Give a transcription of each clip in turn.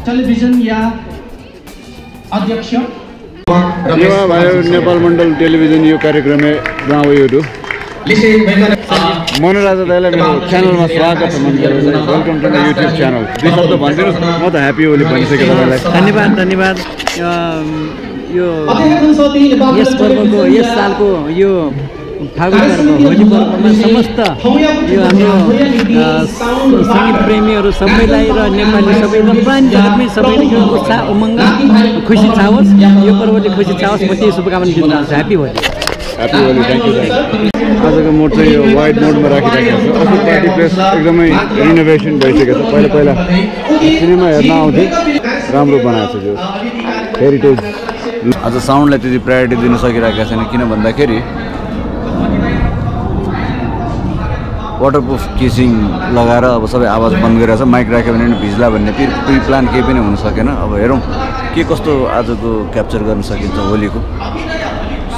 Television या अध्यक्ष नेपाल मण्डल television यो कार्यक्रम में गाँव यो मनोराजा दाइलाई मेरो च्यानलमा स्वागत छ। Welcome to my YouTube channel. दुई शब्द भनिदिनुहोस्, म त ह्याप्पी होली भनिसकेँ तपाईँलाई। धन्यवाद धन्यवाद। यो यस पर्वको यस सालको यो फागुन पर्व होली पर्वमा समस्त यो हाम्रो सङ्गीत प्रेमीहरू सबैलाई र नेपाली सबैलाई प्राणी जगतमै सबैले उत्साह उमङ्ग खुसी छाओस्, यो पर्वले खुसी छाओस्, म त्यही शुभकामना दिन चाहन्छु। Happy Holi. Happy Holi, thank you. आजको मोड चाहिँ यो वाइड मोडमा राखिराखेको छ। असल पार्टी प्लेस एकदमै रिनोभेसन भइसकेको छ। पहिला सिनेमा हेर्न आउँथे, राम्रो बनाएको छ यो हेरिटेज। आज साउन्डलाई त्यति प्रायोरिटी दिन सकिरहेको छैन, किन भन्दाखेरि वाटरप्रुफ केसिङ लगाएर अब सबै आवाज बन्द गरिरहेको छ। माइक राख्यो भने भिज्ला भन्ने प्रि प्लान केही पनि हुन सकेन। अब हेरौँ के कस्तो आजको क्याप्चर गर्न सकिन्छ, होलीको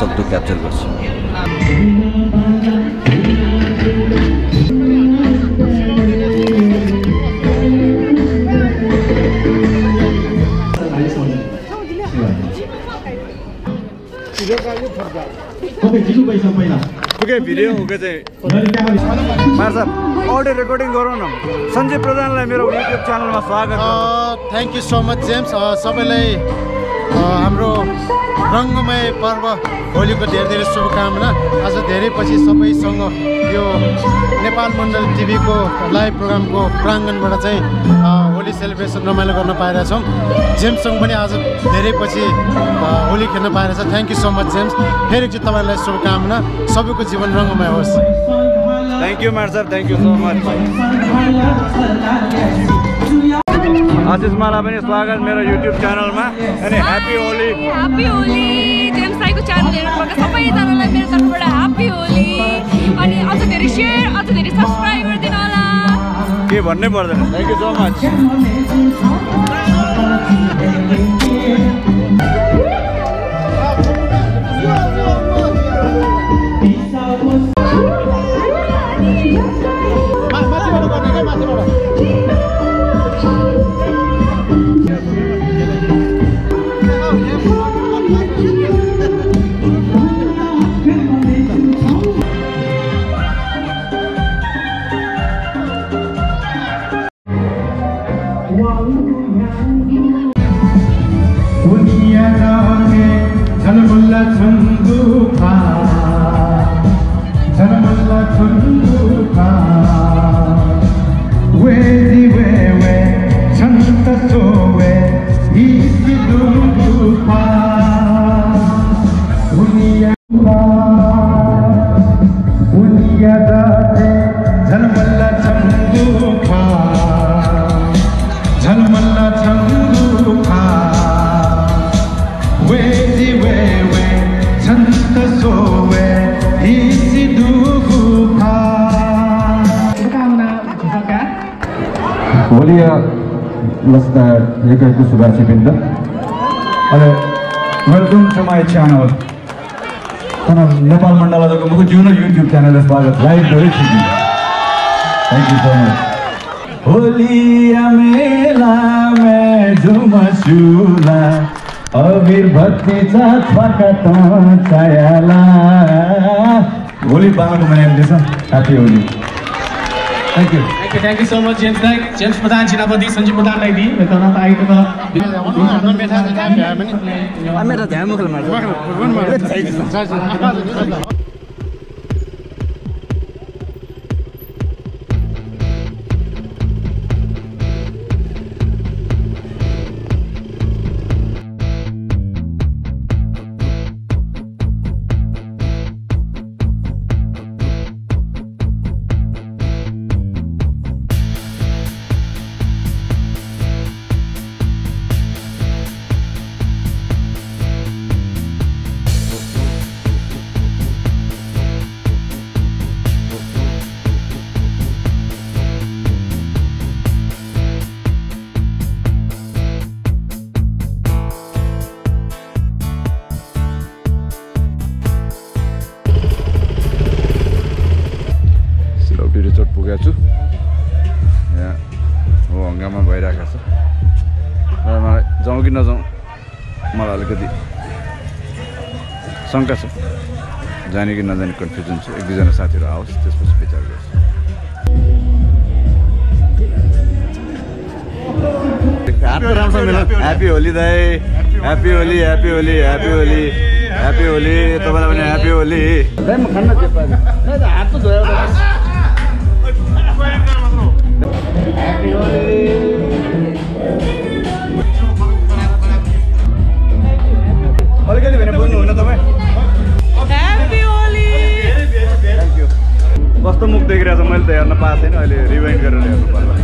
सक्दो क्याप्चर गर्छु। भिडियो अडियो रेकर्डिङ गरौँ न। सञ्जय प्रधानलाई मेरो युट्युब च्यानलमा स्वागत। Thank you so much James. सबैलाई हाम्रो रङ्गमय पर्व होलीको धेरै धेरै शुभकामना। आज धेरै पछि सबैसँग यो नेपाल मण्डल टिभीको लाइभ प्रोग्रामको प्राङ्गणबाट चाहिँ होली सेलिब्रेसन रमाइलो गर्न पाइरहेछौँ। जेम्ससँग पनि आज धेरै पछि होली खेल्न पाइरहेछ। Thank you so much James. फेरि चाहिँ तपाईँलाई शुभकामना, सबैको जीवन रङ्गमय होस्। Thank you Mercer, thank you so much. Ashish मलाई पनि स्वागत मेरो युट्युब च्यानलमा। अनि happy Holi. Happy Holi. James राईको च्यानल हेर्नुभएको सबैजनालाई मेरो तर्फबाट ह्याप्पी होली। अनि अझ धेरै सेयर, अझ धेरै सब्सक्राइब गरिदिनु होला। के भन्नै पर्दैन। Thank you so much. Welcome to my channel. Nepal मण्डलको मुख जुन युट्युब च्यानल स्वागत लाइभ गरेको। Thank you so much. होलिया मेला में झुमसुला अबीर भक्ति छाका छायाला। होली बाबाको मनाइँदैछ। Happy Holi. Thank you. Thank you so much James दाइ। जेम्स प्रधान सेनापति सञ्जीव प्रधानलाई दिई मेरो ध्यान मुखल मार्छ। शङ्का छ, जाने कि नजाने कन्फ्युजन छ। एक दुईजना साथीहरू आओस्, त्यसपछि विचार गर्छु। ह्याप्पी होली दाई, happy Holi, happy Holi, happy Holi, happy Holi. तपाईँलाई पनि ह्याप्पी होली। हात धोयो अलिकति भने बोल्नुहुन्न तपाईँ? ह्याप्पी होली। Thank you. कस्तो मुख देखिरहेको छ, मैले त हेर्न पाएको छैन, अहिले रिवाइन्ड गरेर हेर्नु पर्ला।